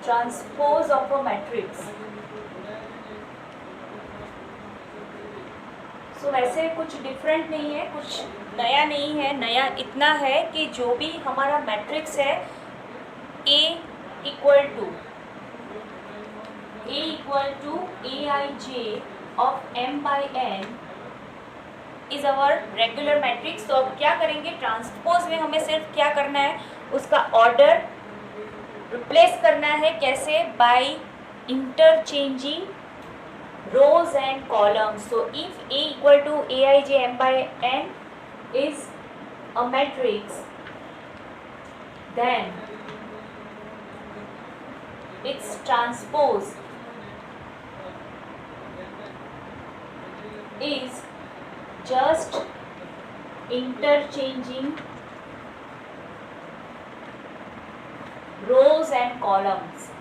Transpose of a matrix. So वैसे कुछ different नहीं है, कुछ नया नहीं है। नया इतना है कि जो भी हमारा मैट्रिक्स है A equal to Aij of M by N is our regular matrix. तो अब क्या करेंगे, ट्रांसपोज में हमें सिर्फ क्या करना है, उसका ऑर्डर रिप्लेस करना है। कैसे? By interchanging rows and columns. So if A equal to Aij M by N is a matrix, then its transpose is just interchanging rows and columns.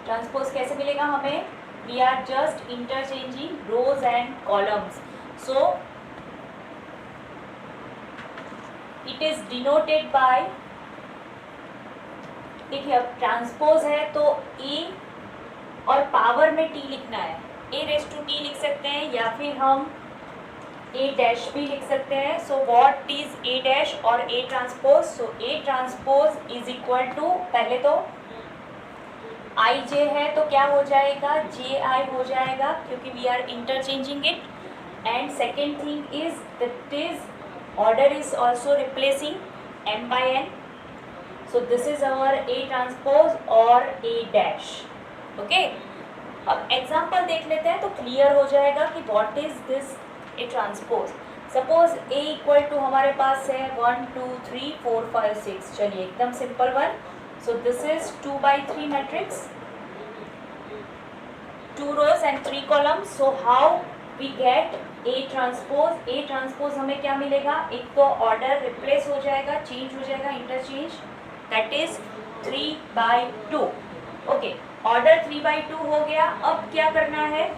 Transpose कैसे मिलेगा हमें? We are just interchanging rows and columns. So it is denoted by, देखिए अब transpose है तो ए और power में T लिखना है, ए रेस टू टी लिख सकते हैं या फिर हम ए डैश भी लिख सकते हैं। So what is A dash और A transpose? So A transpose is equal to, पहले तो आई जे है तो क्या हो जाएगा, जे आई हो जाएगा क्योंकि we are interchanging it. And second thing is that is order is also replacing M by N. So this is our A transpose और ए डैश। ओके, अब एग्जाम्पल देख लेते हैं तो क्लियर हो जाएगा कि what is this A transpose. Suppose A equal to हमारे पास है 1 2 3 4 5 6। चलिए एकदम simple one. So this is 2 by 3 matrix, 2 rows and 3 columns. So how we get A transpose? A transpose हमें क्या मिलेगा? एक तो ऑर्डर रिप्लेस हो जाएगा, चेंज हो जाएगा, interchange, that is 3 by 2। Okay, order 3 by 2 हो गया। अब क्या करना है,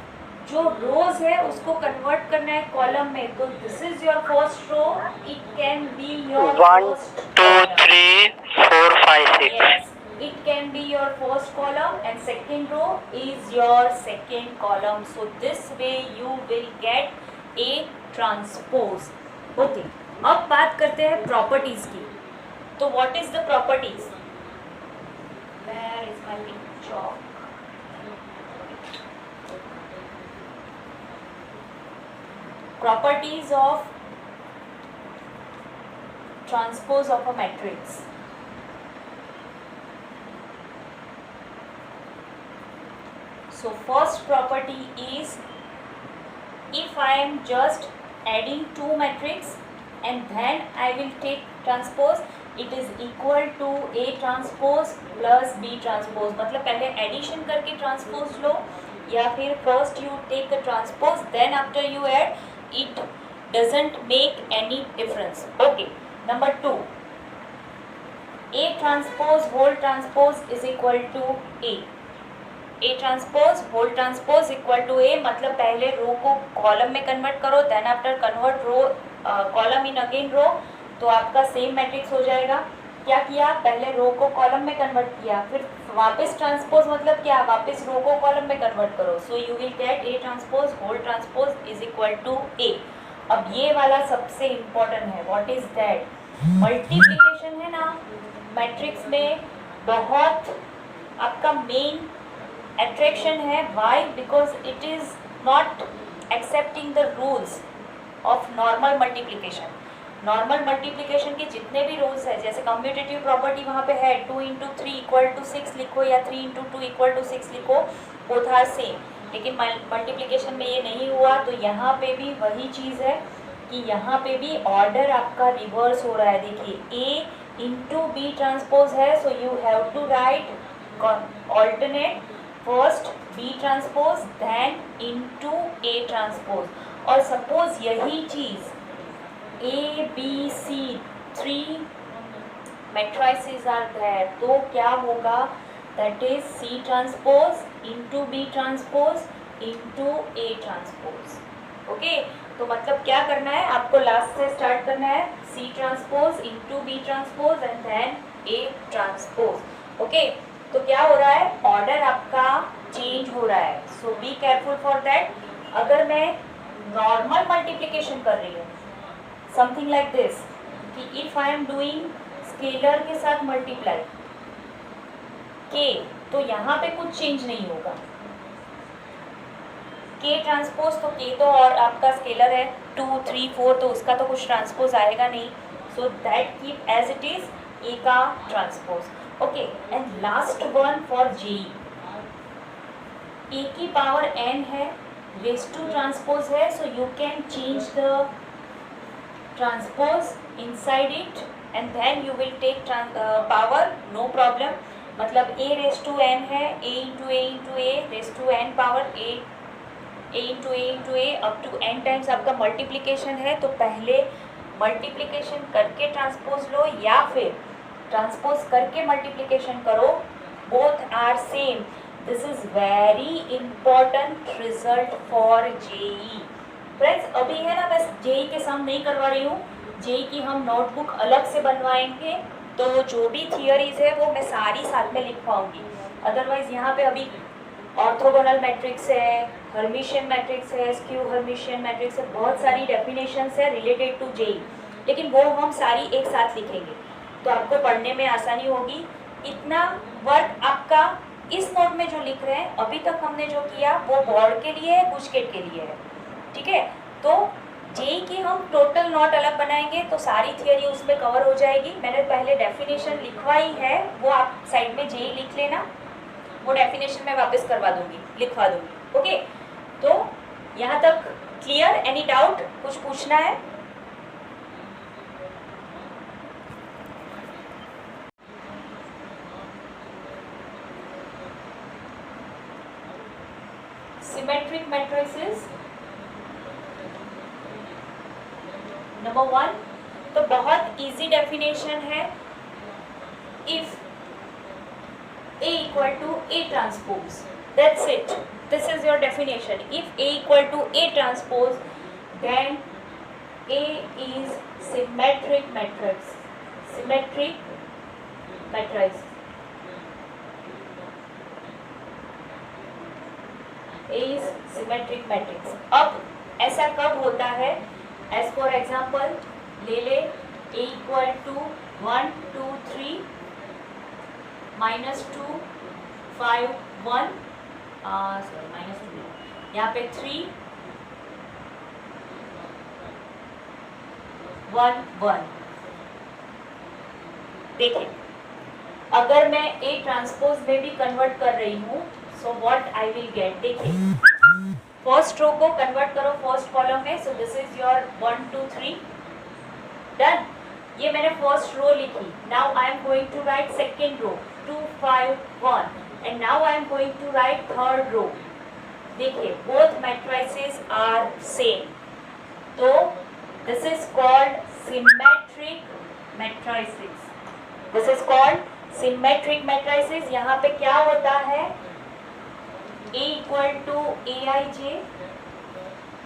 जो रोज है उसको कन्वर्ट करना है कॉलम में। तो this is your first row, it can be your 1 2 3 4 5 6। Yes, it can be your first column and second row is your second column. So this way you will get A transpose. Okay, अब बात करते हैं properties की। तो what is the properties? Where is my pink chalk? Properties of transpose of a matrix. So first property is, if I am just adding two matrix and then I will take transpose, it is equal to A transpose plus B transpose। मतलब पहले addition करके transpose लो या फिर first you take a transpose then after you add, it doesn't make any difference. Okay, number 2, A transpose whole transpose is equal to A। A transpose whole transpose equal to A मतलब पहले रो को column में convert करो, then after convert row column in again row, तो आपका same matrix हो जाएगा। क्या किया, पहले रो को कॉलम में कन्वर्ट किया, फिर वापस ट्रांसपोज मतलब क्या, वापस रो को कॉलम में कन्वर्ट करो। So you will get A transpose whole transpose is equal to A. अब ये वाला सबसे इम्पोर्टेंट है, व्हाट इज दैट, मल्टीप्लिकेशन है ना मैट्रिक्स में, बहुत आपका मेन अट्रैक्शन है। Why? Because it is not accepting the rules of normal multiplication. Normal multiplication के जितने भी रूल्स है, जैसे कम्यूटेटिव प्रॉपर्टी वहाँ पे है 2 × 3 इक्वल टू 6 लिखो या 3 × 2 इक्वल टू 6 लिखो, बोथ आर सेम। लेकिन मल्टीप्लिकेशन में ये नहीं हुआ, तो यहाँ पे भी वही चीज़ है कि यहाँ पे भी ऑर्डर आपका रिवर्स हो रहा है। देखिए A × B ट्रांसपोज है, so you have to write alternate, first B transpose then × A transpose. और सपोज यही चीज़ A B C 3 matrices are there, तो क्या होगा, that is C transpose into B transpose into A transpose। Okay, तो मतलब क्या करना है आपको, लास्ट से स्टार्ट करना है, C transpose into B transpose and then A transpose. Okay, तो क्या हो रहा है, ऑर्डर आपका चेंज हो रहा है, सो बी केयरफुल फॉर दैट। अगर मैं नॉर्मल मल्टीप्लिकेशन कर रही हूँ, समथिंग लाइक दिस, कि if I am doing scalar के साथ मल्टीप्लाई के, तो यहाँ पे कुछ चेंज नहीं होगा। के ट्रांसपोज, तो के तो और आपका स्केलर है 2 3 4, तो उसका तो कुछ ट्रांसपोज आएगा नहीं, so that keep as it is a का transpose. Okay, and last one for J, A की पावर n है, रेस टू ट्रांसपोज है, so you can change the transpose inside it and then you will take power, no problem. मतलब a raise to n है, a into a raise to n power a into a up to n times आपका multiplication है, तो पहले multiplication करके transpose लो या फिर ट्रांसपोज करके मल्टीप्लिकेशन करो, both are same. This is very important result for JEE. Friends, अभी है ना, मैं जेई के सम नहीं करवा रही हूँ, जेई की हम नोटबुक अलग से बनवाएंगे, तो जो भी थियरीज है वो मैं सारी साथ में लिखवाऊंगी। अदरवाइज यहाँ पे अभी ऑर्थोगोनल मैट्रिक्स है, हर्मिशियन मैट्रिक्स है, स्क्यू हर्मिशियन मैट्रिक्स है, बहुत सारी डेफिनेशंस है रिलेटेड टू जेई, लेकिन वो हम सारी एक साथ लिखेंगे तो आपको पढ़ने में आसानी होगी। इतना वर्क आपका इस नोट में जो लिख रहे हैं, अभी तक हमने जो किया वो बोर्ड के लिए है, गुजकेट के लिए है, ठीक है। तो जेई की हम टोटल नोट अलग बनाएंगे तो सारी थियरी उसमें कवर हो जाएगी। मैंने पहले डेफिनेशन लिखवाई है, वो आप साइड में जेई लिख लेना, वो डेफिनेशन मैं वापस करवा दूंगी, लिखवा दूंगी। ओके, तो यहाँ तक क्लियर? एनी डाउट, कुछ पूछना है? सिमेट्रिक मैट्रिसेस नंबर 1, तो बहुत इजी डेफिनेशन है। If A equal to A transpose, that's it, this is your definition. If A equal to A transpose, then A is symmetric matrix, symmetric matrix. A is symmetric matrix. अब ऐसा कब होता है? As for example, ले ले A equal to 1 2 3 -2 5 1, sorry -2, यहाँ पे 3 1 1। देखिए, अगर मैं ए ट्रांसपोज में भी कन्वर्ट कर रही हूँ, so what I will get, देखिए फर्स्ट रो को कन्वर्ट करो फर्स्ट कॉलम में, so this is your 1 2 3 done. ये मैंने फर्स्ट रो लिखी, now I am going to write second row 2 5 1, and now I am going to write third row. देखिए, both matrices are same, तो this is called symmetric matrices. This is called symmetric matrices. यहाँ पे क्या होता है? A equal to Aij,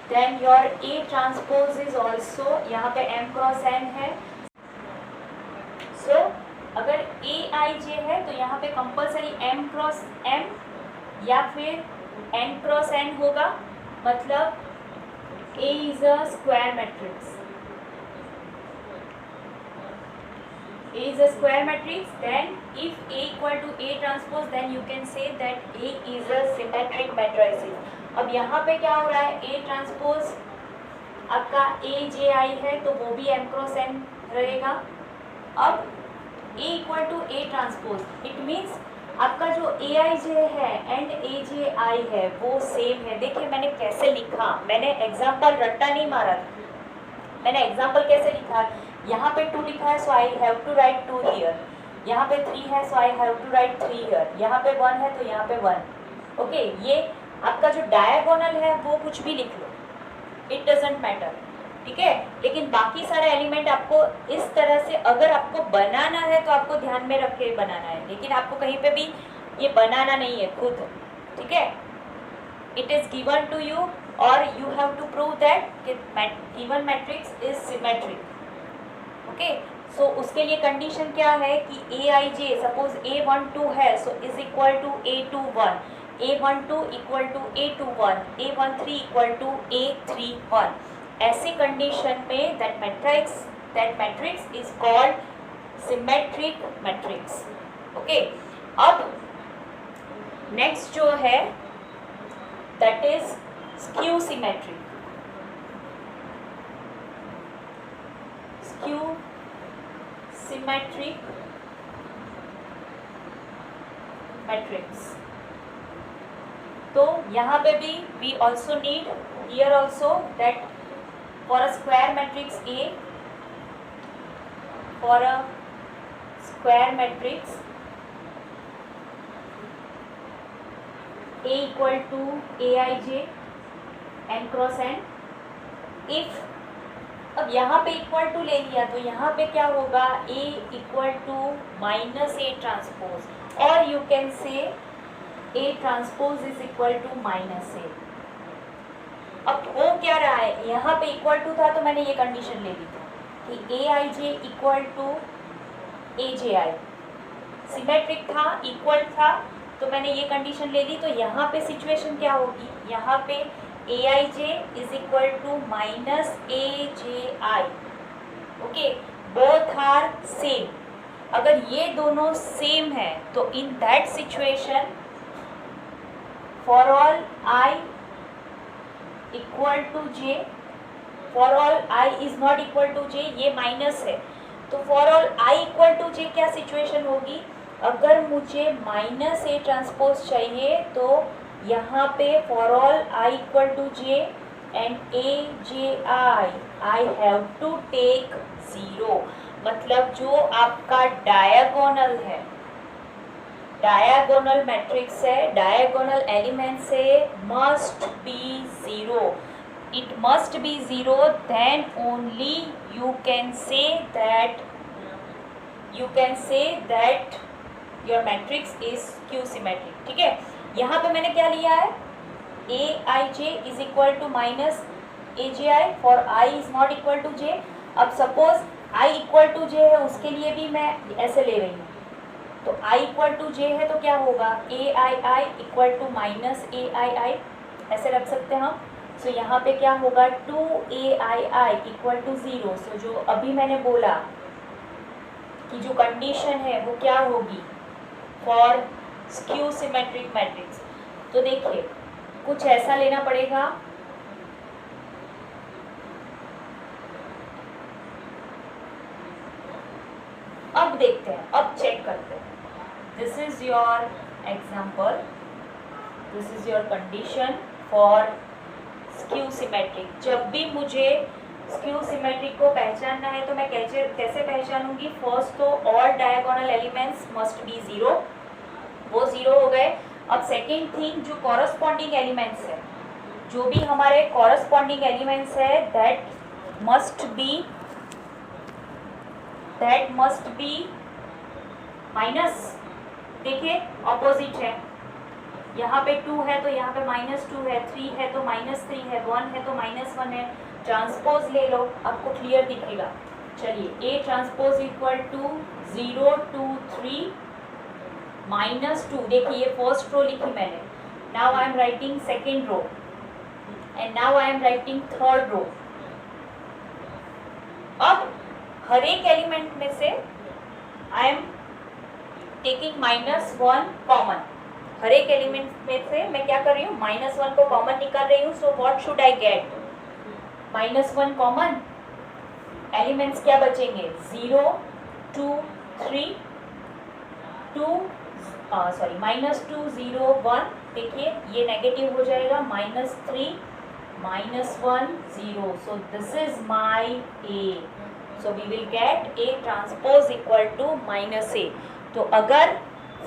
then your A transpose is also, यहाँ पे m cross n है, so अगर Aij है तो यहाँ पे कंपलसरी m क्रॉस m या फिर n क्रॉस n होगा, मतलब A is a square matrix. A is a square matrix. Then if A equal to A transpose, then you can say that A is a symmetric matrix. अब यहाँ पे क्या हो रहा है? A transpose आपका Aj है तो वो भी m क्रॉस n रहेगा। अब A equal to A transpose, it means आपका जो Aij है एंड Aj है वो सेम है। देखिए मैंने कैसे लिखा, मैंने एग्जाम्पल रट्टा नहीं मारा था, मैंने एग्जाम्पल कैसे लिखा, यहाँ पे 2 लिखा है so I have to write 2 here, यहाँ पे 3 है so I have to write 3 here, यहाँ पे 1 है तो यहाँ पे 1। ओके, ये आपका जो डायगोनल है वो कुछ भी लिख लो, इट डजेंट मैटर, ठीक है। लेकिन बाकी सारे एलिमेंट आपको इस तरह से अगर आपको बनाना है तो आपको ध्यान में रख के बनाना है, लेकिन आपको कहीं पे भी ये बनाना नहीं है खुद, ठीक है। It is given to you और you have to prove that given matrix is symmetric. Okay, so उसके लिए कंडीशन क्या है कि Aij सपोज A12 है, so is equal to A21, A12 equal to A21, A13 equal to A31. ऐसी condition में that matrix is called symmetric matrix. Okay, अब next जो है that is skew symmetric. Skew symmetric matrix. तो यहाँ पे भी we also need here also that for a square matrix A, for a square matrix A equal to Aij n cross n. If अब यहाँ पे equal to ले लिया तो यहाँ पे क्या होगा, A equal to minus A transpose, और you can say A transpose is equal to minus A. अब हो क्या रहा है, यहाँ पे इक्वल टू था तो मैंने ये कंडीशन ले ली थी कि Aij equal to Abi. Symmetric था, इक्वल था, तो मैंने ये कंडीशन ले ली. तो यहाँ पे सिचुएशन क्या होगी, यहाँ पे Aij is equal to minus Aj. Okay, both are same. अगर ये दोनों सेम है तो in that situation for all I equal to J, for all I is not equal to J, ये माइनस है, तो for all I equal to J क्या situation होगी, अगर मुझे माइनस A ट्रांसपोज चाहिए तो यहाँ पे for all I equal to J and Aj I have to take 0. मतलब जो आपका डायगोनल है, डायगोनल मैट्रिक्स है, डायगोनल एलिमेंट्स है, must be 0. It must be 0, then only you can say that your matrix is skew symmetric. ठीक है, यहाँ पे मैंने क्या लिया है, Aij is equal to minus Aj for I is not equal to J. अब suppose I equal to J है, उसके लिए भी मैं ऐसे ले रही हूँ, तो I equal to J है तो क्या होगा, Aii equal to minus Aii, ऐसे रख सकते हैं हम. सो यहाँ पे क्या होगा, 2Aii equal to 0. सो जो अभी मैंने बोला कि जो कंडीशन है वो क्या होगी फॉर स्क्यू सिमेट्रिक मैट्रिक्स. तो देखिए कुछ ऐसा लेना पड़ेगा, अब देखते हैं, अब चेक करते हैं. This is your example, this is your condition for skew symmetric. जब भी मुझे स्क्यू सिमेट्रिक को पहचानना है तो मैं कैसे पहचानूंगी, फर्स्ट तो all diagonal elements must be 0, वो 0 हो गए. अब सेकेंड थिंग, जो कॉरस्पॉन्डिंग एलिमेंट्स है, जो भी हमारे कॉरस्पॉन्डिंग एलिमेंट्स है दैट मस्ट बी माइनस. देखिए ऑपोजिट है, यहाँ पे 2 है तो यहाँ पे -2 है, 3 है तो -3 है, 1 है तो -1 है. ट्रांसपोज ले लो, आपको क्लियर दिखेगा. चलिए, A ट्रांसपोज इक्वल टू 0 2 3 -2. देखिए ये फर्स्ट रो लिखी मैंने. Now I am writing second row and now I am writing third row. अब हर एक एलिमेंट में से आई एम टेकिंग -1 कॉमन. हर एक एलिमेंट में से मैं क्या कर रही हूँ, -1 को कॉमन निकाल रही हूँ. So what should I get, -1 common, elements क्या बचेंगे, 0 2 3 -2 0 1. देखिए ये नेगेटिव हो जाएगा, -3 -1 0. So this is my A. So we will get A transpose equal to -A. तो अगर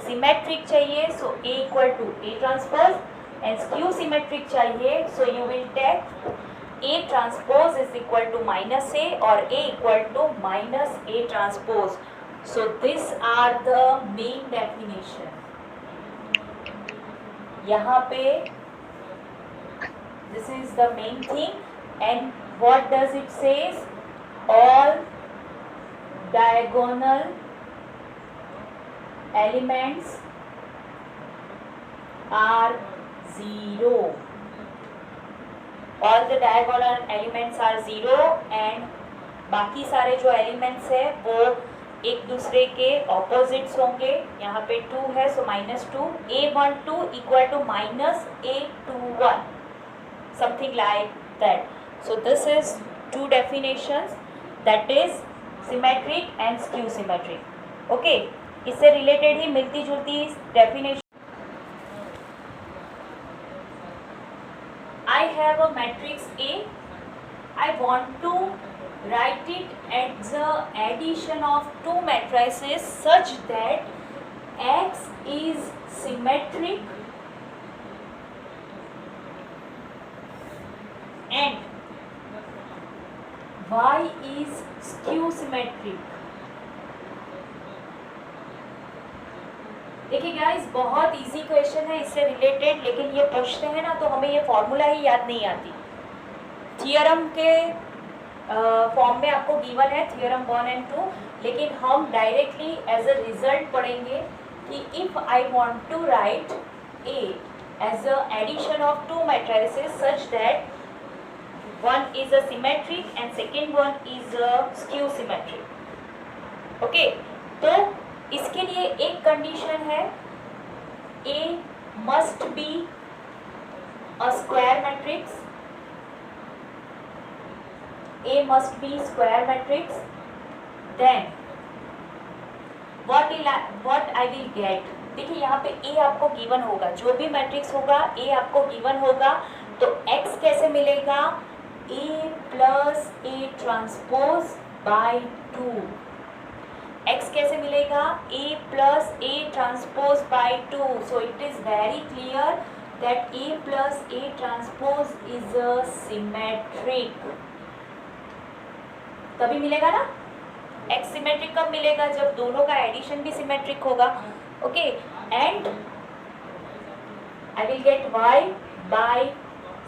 सिमेट्रिक चाहिए so A equal to A transpose, and skew symmetric चाहिए so you will take A transpose is equal to -A और A equal to -A transpose. So these are the main definition. यहाँ पे this is the main thing, and what does it says, all diagonal elements are 0. All the diagonal elements are 0 and बाकी सारे जो elements है वो एक दूसरे के ऑपोजिट्स होंगे. यहाँ पे 2 है so -2. A12 equal to -A21, something like that. So this is 2 definitions, that is symmetric and skew symmetric. Okay, इससे रिलेटेड ही मिलती जुलती definition. I have a matrix A. I want to write it as the addition of 2 matrices such that X is symmetric and Y is skew symmetric. देखिए guys, बहुत easy question है इससे related, लेकिन ये पूछते हैं ना तो हमें ये फॉर्मूला ही याद नहीं आती. थियरम के फॉर्म में आपको गिवन है थियरम 1 एंड 2, लेकिन हम डायरेक्टली एज अ रिजल्ट पढ़ेंगे कि if I want to write A as a addition of 2 matrices such that one is a symmetric and second one is a skew symmetric. Okay, तो इसके लिए एक condition है, A must be a square matrix. A must be square matrix. Then what I will get. देखिए यहाँ पे A आपको given होगा, जो भी मैट्रिक्स होगा A आपको गिवन होगा, तो X कैसे मिलेगा? A plus A transpose by 2. X कैसे मिलेगा? A plus A transpose by 2. So it is very clear that A plus A transpose is a symmetric. तभी मिलेगा ना? X symmetric कब मिलेगा? जब दोनों का एडिशन भी सिमेट्रिक होगा. Okay, and I will get Y by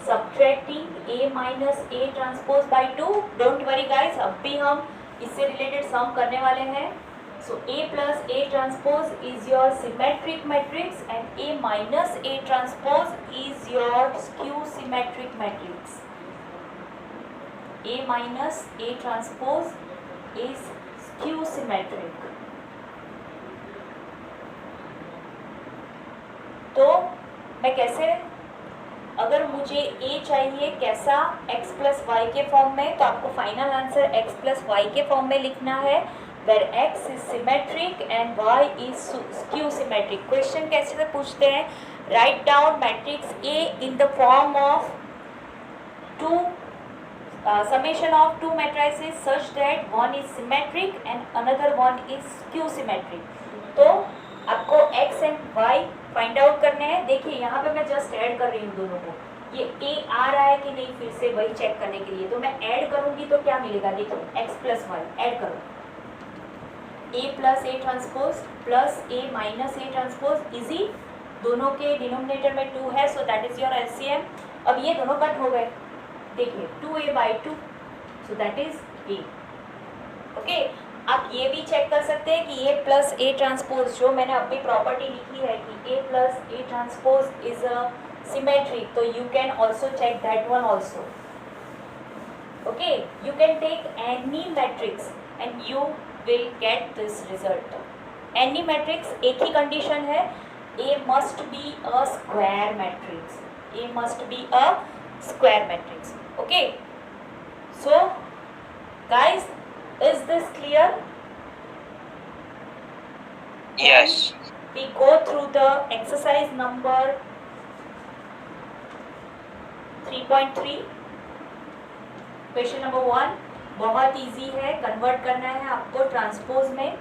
subtracting A minus A transpose by 2. Don't worry guys, अब भी हम इससे रिलेटेड सम करने वाले हैं. So A plus A transpose is your symmetric matrix and A minus A transpose is your skew symmetric matrix. A minus A transpose is skew symmetric. तो मैं कैसे, अगर मुझे A चाहिए कैसा, x प्लस वाई के फॉर्म में, तो आपको final answer x plus y के फॉर्म में लिखना है, where x is symmetric and y is skew symmetric. Question कैसे से पूछते हैं? Write down matrix A in the form of 2 summation of 2 matrices such that one is symmetric and another one is skew symmetric. तो आपको x and y find out करने हैं. देखिए यहाँ पे मैं जस्ट ऐड कर रही हूँ दोनों को. ये A आ रहा है कि नहीं फिर से वही चेक करने के लिए, तो मैं ऐड करूँगी तो क्या मिलेगा? देखिए x प्लस वाई ऐड करो, A plus A transpose plus A minus A transpose easy. दोनों के डिनोमिनेटर में 2 है, so that is your LCM. अब ये दोनों कट हो गए, देखिए 2A by 2, so that is A. Okay, आप ये भी चेक कर सकते हैं कि A प्लस ए ट्रांसपोज, जो मैंने अभी प्रॉपर्टी लिखी है कि A plus A transpose is a symmetric, तो you can also check that one also. Okay, you can take any matrix and you will get this result. Any matrix, एक ही condition है, A must be a square matrix. A must be a square matrix. Okay, so guys, is this clear? Yes. And we go through the exercise number 3.3. Question number 1 बहुत easy है, convert करना है आपको transpose में.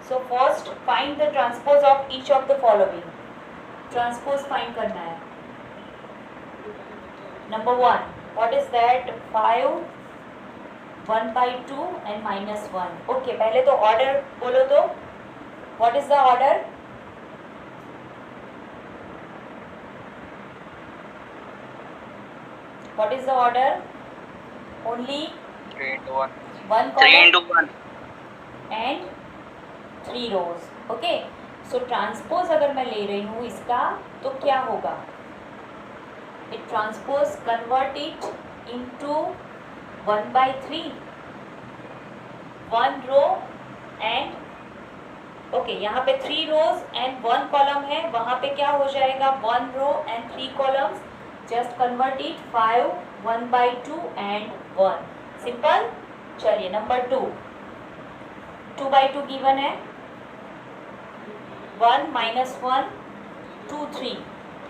So first find the transpose of each of the following. Transpose find करना है. Number 1, what is that? 5, 1 by 2 and minus 1. Okay, पहले तो order बोलो तो. What is the order? What is the order? Only 3 into 1. 1 3 into 1. And 3 rows. Okay, so transpose अगर मैं ले रही हूँ इसका तो क्या होगा, it transpose convert it into 1/3 1 row and okay, यहाँ पे 3 rows एंड 1 कॉलम है, वहाँ पे क्या हो जाएगा 1 row and 3 columns. Just convert it 5 1/2 and 1. Simple. चलिए नंबर 2, 2/2 गिवन है, 1 - 1 2 3.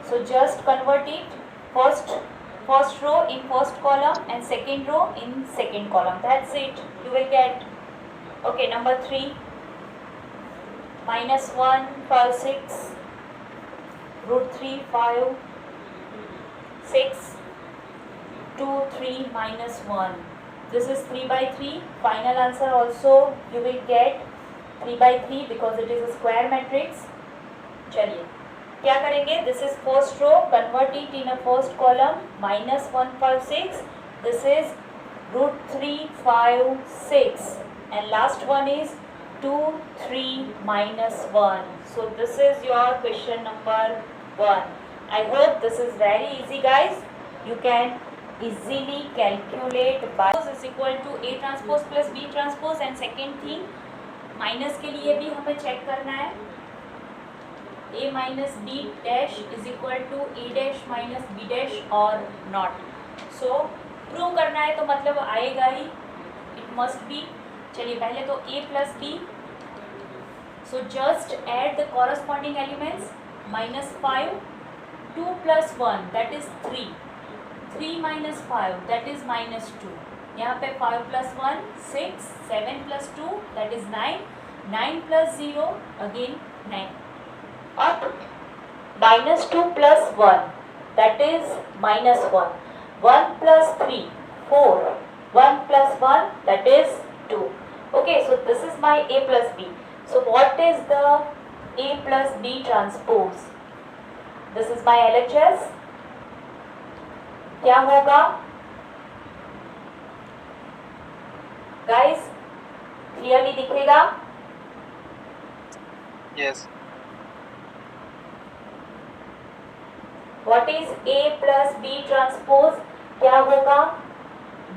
So just convert it first row in first column and second row in second column. That's it. You will get. Okay, number 3, -1 12 6 √3 5 6 2 3 -1. This is 3/3. Final answer also you will get 3/3 because it is a square matrix. चलिए क्या करेंगे, this is first row, convert it in a first column, -1 5 6, this is √3 5 6 and last one is 2 3 -1. So this is your question number 1. I hope this is very easy guys. You can easily calculate by is equal to A transpose plus B transpose. And second thing, minus के लिए भी हमें check करना है, A minus B dash is equal to A dash minus B dash or not. So prove करना है तो मतलब आएगा ही, इट मस्ट बी. चलिए पहले तो A plus B. So just add the corresponding elements. -5 2 plus 1 that is 3 3 minus 5 that is -2. यहाँ पे 5 plus 1 6 7 plus 2 that is 9 9 plus 0 again 9. Up -2 plus 1 that is -1. 1 plus 3 4 1 plus 1 that is 2. Okay, so this is my A plus B. So what is the A plus B transpose? This is my LHS. क्या होगा guys, clearly दिखेगा? Yes. What is A plus B transpose? क्या होगा?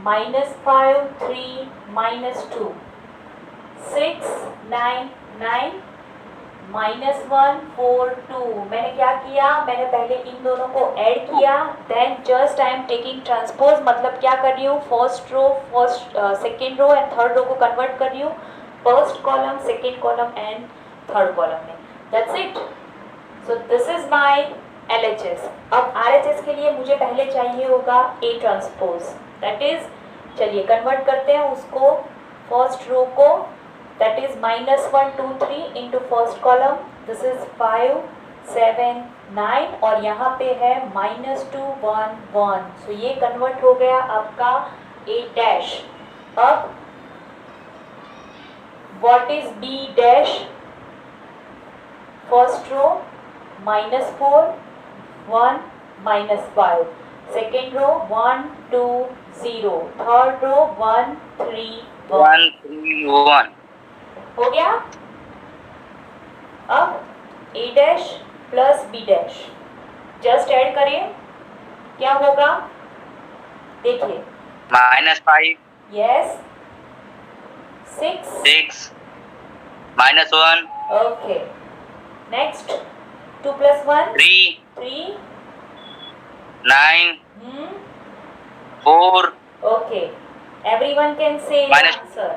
-5 3 -2 6 9 9 -1 4 2. मैंने क्या किया, मैंने पहले इन दोनों को ऐड किया, then just I am taking transpose. मतलब क्या कर रही हूँ, first row second row and third row को कन्वर्ट कर रही हूँ first column second column and third column में. That's it. So this is my LHS. अब RHS के लिए मुझे पहले चाहिए होगा A ट्रांसपोज. दैट इज, चलिए कन्वर्ट करते हैं उसको फर्स्ट रो को. That is -1 2 3 into first column. This is 5 7 9 और यहाँ पे है -2 1 1. सो ये कन्वर्ट हो गया आपका A डैश. अब what is B dash? First row -4 1 -5, second row 1 2 0, third row 1 3 1. 1 3 1. हो गया. अब A dash plus B dash just add करें, क्या होगा देखिए. -5. Yes 6 6 -1. Okay. Next 2 plus 1 3 3. 9 4. Okay. Everyone can say Minus- answer.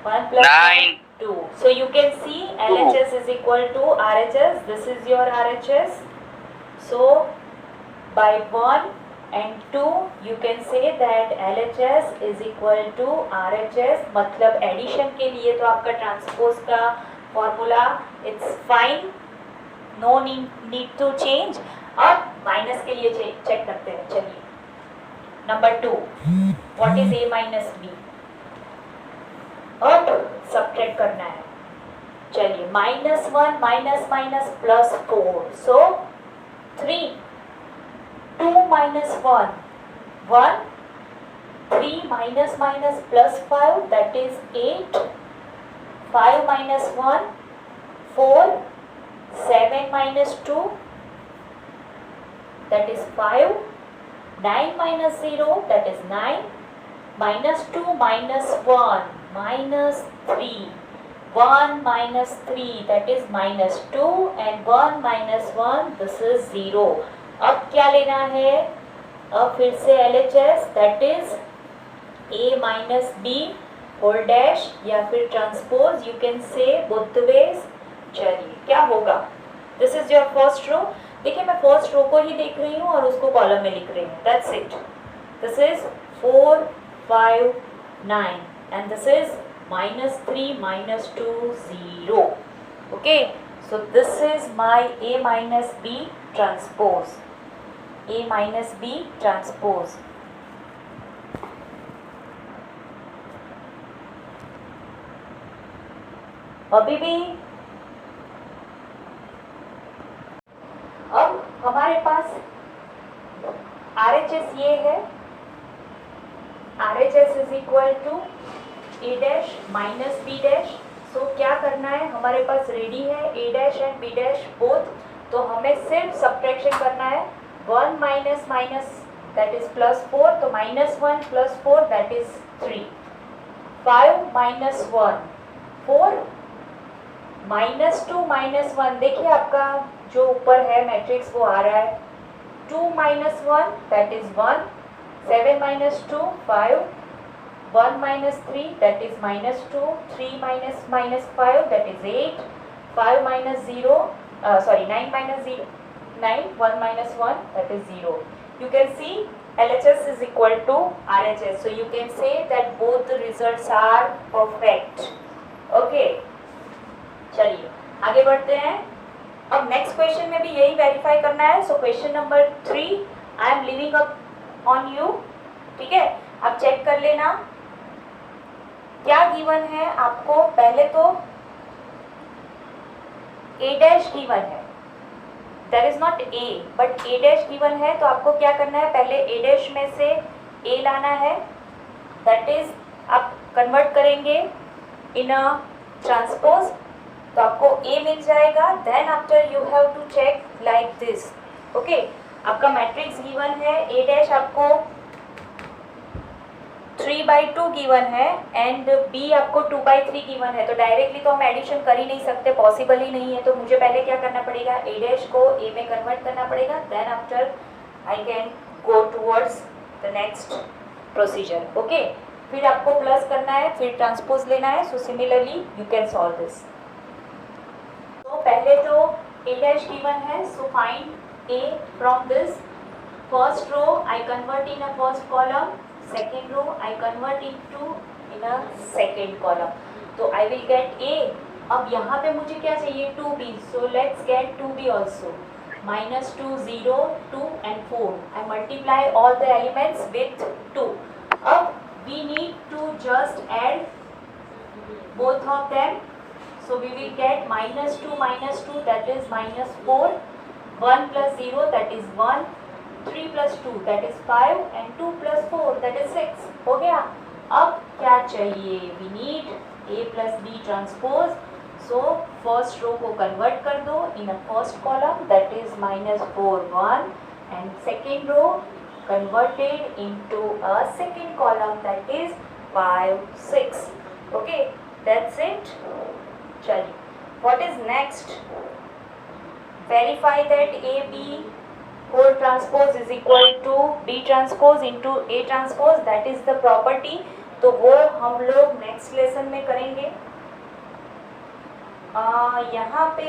1 plus 9. 2. So you can see LHS is equal to RHS. This is your RHS. So by 1 and 2 you can say that LHS is equal to RHS. मतलब addition के लिए तो आपका transpose का formula it's fine, no need to change. अब minus के लिए check करते हैं. चलिए number 2, what is A minus B? अब सब्ट्रैक्ट करना है. चलिए -1 minus minus plus 4. So 3 2 -1 1 3 minus minus plus 5, that is 8. 5 minus 1, 4. 7 minus 2, that is 5. 9 minus 0, that is 9. Minus 2 minus 1, minus 3. 1 minus 3, that is minus 2, and 1 minus 1, this is 0. अब क्या लेना है? अब फिर से LHS, that is A minus B whole dash या फिर transpose, you can say both the ways. चलिए क्या होगा? This is your first row. देखिए मैं फर्स्ट रो को ही देख रही हूँ और उसको कॉलम में लिख रही हूँ. That's it. This is 4 5 9 and this is -3 -2 0. Okay, so this is my A minus B transpose. A minus B transpose. अभी भी अब हमारे पास RHS ये है. RHS is equal to A dash minus B dash. So क्या करना है? हमारे पास रेडी है A dash and B dash both. तो हमें सिर्फ सब्ट्रैक्शन करना है. 1 माइनस माइनस दैट इज +4, तो -1 +4 दैट इज 3. 5 माइनस 1 4. -2 -1, देखिए आपका जो ऊपर है मैट्रिक्स वो आ रहा है. 2 minus 1 that is 1. 7 minus 2 5. 1 minus 3 that is -2. 3 minus 5 that is 8. 5 minus 0 9 minus 0 9. 1 minus 1 that is 0. You can see LHS is equal to RHS, so you can say that both the results are perfect. Okay, चलिए आगे बढ़ते हैं. अब next question में भी यही verify करना है. So question number 3 I am living up on you. ठीक है, अब चेक कर लेना क्या गिवन है आपको. पहले तो A डैश गिवन है, that is not A but A dash given है. तो आपको क्या करना है? पहले A डैश में से A लाना है. दैट इज आप कन्वर्ट करेंगे इन अ ट्रांसपोज, तो आपको A मिल जाएगा. Then after you have to check like this. Okay, आपका मैट्रिक्स गिवन है. A डैश आपको 3/2 गिवन है एंड B आपको 2/3 गिवन है. तो डायरेक्टली तो हम एडिशन कर ही नहीं सकते, पॉसिबल ही नहीं है. तो मुझे पहले क्या करना पड़ेगा? A डैश को A में कन्वर्ट करना पड़ेगा. Then after I can go towards the next procedure. Okay, फिर आपको प्लस करना है, फिर ट्रांसपोज लेना है. So similarly you can solve this. तो पहले तो A डैश गिवन है, so find A from this. First row I convert in a first column, second row I convert in a second column. तो I will get A. अब यहाँ पे मुझे क्या चाहिए? 2B. So let's get 2B also. -2 0 2 and 4. I multiply all the elements with 2. अब we need to just add both of them. So we will get -2 -2 that is -4. 1 plus 0 that is 1. 3 plus 2 that is 5 and 2 plus 4 that is 6. हो गया. अब क्या चाहिए? We need A plus B transpose. So first row को convert कर दो in a first column that is -4 1 and second row converted into a second column that is 5 6. Okay, that's it. चलिए, what is next? Verify that AB whole transpose is equal to B transpose into A transpose. That is the property. तो वो हम लोग next lesson में करेंगे. यहाँ पे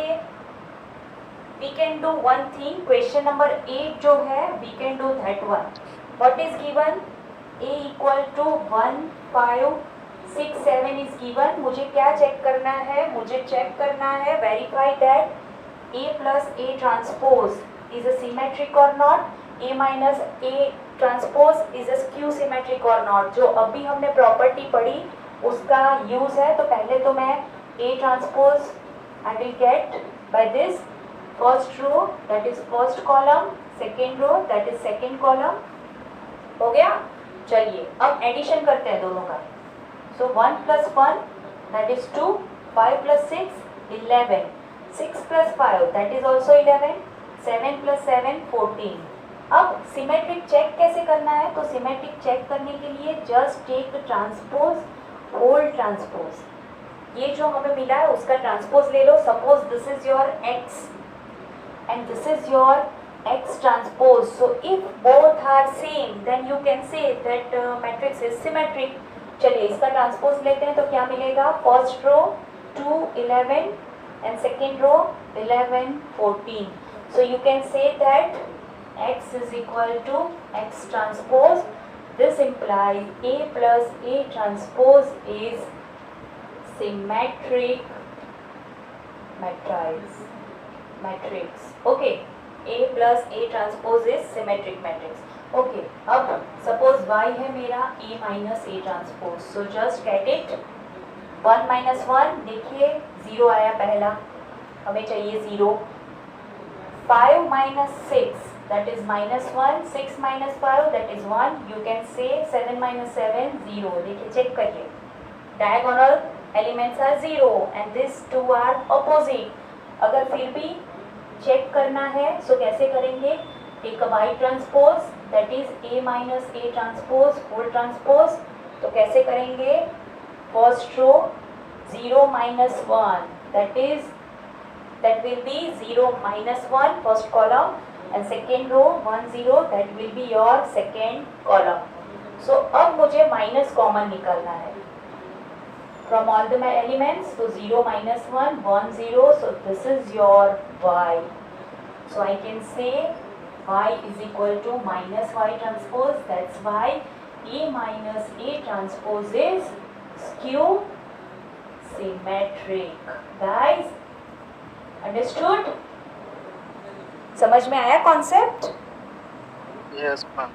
we can do one thing. Question number 8 जो है we can do that one. What is given? A equal to 1 5 6 7 is given. मुझे क्या चेक करना है? मुझे चेक करना है verify that A plus A transpose is a symmetric or not. A minus A transpose is a skew symmetric or not. जो अभी हमने प्रॉपर्टी पढ़ी उसका यूज है. तो पहले तो मैं A transpose I will get by this first row that is first column, second row that is second column. हो गया. चलिए अब एडिशन करते हैं दोनों का. सो 1 + 1 that is 2, 5 + 6 11, 6 + 5 that is also 11, 7 + 7 14. अब सिमेट्रिक चेक कैसे करना है? तो सिमेट्रिक चेक करने के लिए just take transpose, whole transpose. ये जो हमें मिला है उसका ट्रांसपोज ले लो. Suppose this is your x and this is your x transpose. So if both are same then you can say that matrix is symmetric. चलिए इसका ट्रांसपोज लेते हैं तो क्या मिलेगा? First row 2 11 and second row 11 14. So you can say that x is equal to x transpose. This implies A plus A transpose is symmetric matrix. Okay, A plus A transpose is symmetric matrix. Okay, अब suppose y है मेरा A minus A transpose. So just get it. 1 minus 1 देखिए 0 आया पहला, हमें चाहिए 0. 5 minus 6 that is -1, 6 minus 5 that is 1. You can say 7 minus 7 0. देखिए check करिए, diagonal elements are 0 and these two are opposite. अगर फिर भी चेक करना है सो कैसे करेंगे? Take a y transpose that is A minus A transpose whole transpose. तो कैसे करेंगे? First row 0 minus 1 that will be 0 minus 1 first column and second row 1 0 that will be your second column. So अब मुझे minus common निकालना है from all the elements. So 0 minus 1 1 0. So this is your y. So I can say y is equal to minus y transpose. That's why A minus A transpose is skew symmetric. Guys, understood? समझ में आया concept? Yes, ma'am.